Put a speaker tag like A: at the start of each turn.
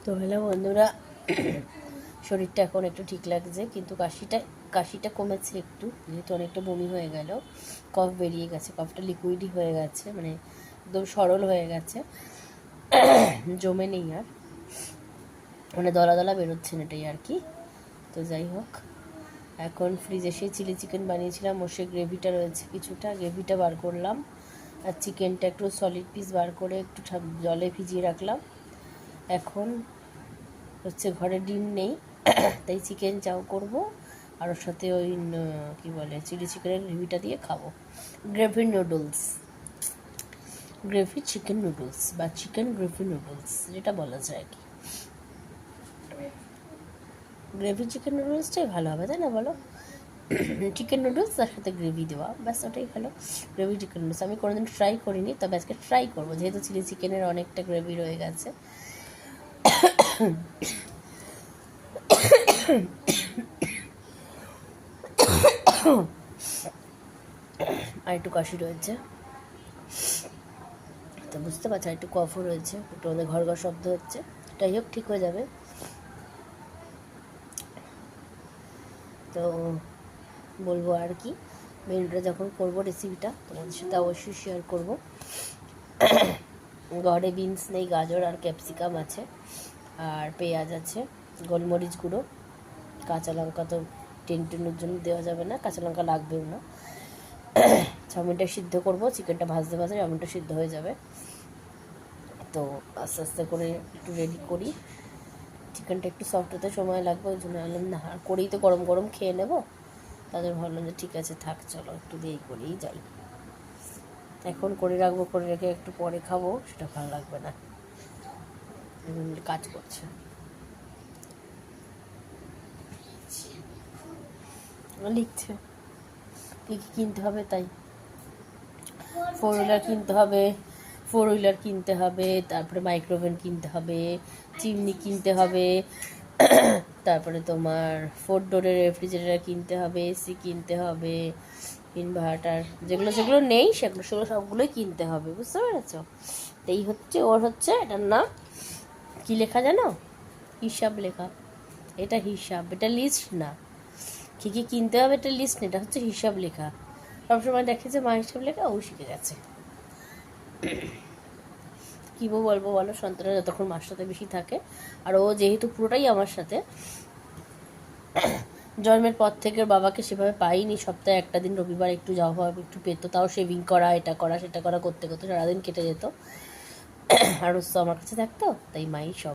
A: তো হ্যালো বন্ধুরা, শরীরটা এখন একটু ঠিক লাগছে, কিন্তু কাশিটা কমেছে একটু, যেহেতু অনেকটা বমি হয়ে গেল, কফ বেরিয়ে গেছে, কফটা লিকুইডই হয়ে গেছে, মানে একদম সরল হয়ে গেছে, জমে নেই আর, মানে দলা দলা বেরোচ্ছে না, এটাই আর কি। তো যাই হোক, এখন ফ্রিজে সেই চিলি চিকেন বানিয়েছিলাম, ওর সেই গ্রেভিটা রয়েছে, কিছুটা গ্রেভিটা বার করলাম, আর চিকেনটা একটু সলিড পিস বার করে একটু জলে ভিজিয়ে রাখলাম। এখন হচ্ছে ঘরে ডিম নেই, তাই চিকেন চাও করব, আর ওর সাথে ওই কী বলে চিলি চিকেনের গ্রেভিটা দিয়ে খাবো। Gravy noodles, gravy chicken noodles বা চিকেন গ্রেভি নুডলস যেটা বলা যায় আর কি। গ্রেভি চিকেন নুডলসটাই ভালো হবে, তাই না বলো? চিকেন নুডলস তার সাথে গ্রেভি দেওয়া, ব্যাস ওটাই ভালো। গ্রেভি চিকেন নুডলস আমি কোনোদিন ট্রাই করিনি, তবে আজকে ট্রাই করবো, যেহেতু চিলি চিকেনের অনেকটা গ্রেভি রয়ে গেছে। আর একটু কাশি রয়েছে, তো বুঝতে পারছি, আর একটু কফও রয়েছে, একটু আমাদের ঘর ঘর শব্দ হচ্ছে, যাই হোক ঠিক হয়ে যাবে। তো বলবো আর কি, মেনুটা যখন করবো রেসিপিটা তোমাদের সাথে অবশ্যই শেয়ার করবো। ঘরে বিনস নেই, গাজর আর ক্যাপসিকাম আছে, আর পেঁয়াজ আছে, গোলমরিচ গুঁড়ো, কাঁচা লঙ্কা তো টেনের জন্য দেওয়া যাবে না, কাঁচা লঙ্কা লাগবেও না। চাউমিনটা সিদ্ধ করবো, চিকেনটা ভাজতে ভাজতে চাউমিনটা সিদ্ধ হয়ে যাবে। তো আস্তে আস্তে করে একটু রেডি করি, চিকেনটা একটু সফট হতে সময় লাগবে, ওই জন্য আনলাম না, আর করেই তো গরম গরম খেয়ে নেবো, তাদের ভাবলাম যে ঠিক আছে থাক, চলো একটু দেরি করেই যাই। এখন করে রাখবো, করে রেখে একটু পরে খাবো, সেটা ভালো লাগবে না, কাজ করছে। লিখছে কী কী কিনতে হবে, তাই ফোর হুইলার কিনতে হবে, তারপরে মাইক্রোওভেন কিনতে হবে, চিমনি কিনতে হবে, তারপরে তোমার 4 ডোরের রেফ্রিজারেটর কিনতে হবে, এসি কিনতে হবে, ইনভার্টার, যেগুলো যেগুলো নেই সেগুলো সবগুলোই কিনতে হবে, বুঝতে পেরেছ? এই হচ্ছে ওর হচ্ছে এটার নাম কী লেখা জানো? হিসাব লেখা। এটা হিসাব, এটা লিস্ট না। কী কী কিনতে হবে এটা লিস্ট না, এটা হচ্ছে হিসাব লেখা। সবসময় দেখে যে মা হিসাব লেখা, ও শিখে গেছে। কী বলবো বলো, সন্তানরা যতক্ষণ মার সাথে বেশি থাকে, আর ও যেহেতু পুরোটাই আমার সাথে, জন্মের পর থেকে বাবাকে সেভাবে পাইনি, সপ্তাহে একটা দিন রবিবার একটু যাওয়া একটু পেতো, তাও শেভিং করা, এটা করা সেটা করা করতে করতে সারাদিন কেটে যেত, আর ও তো আমার কাছে থাকতো, তাই মাই সব।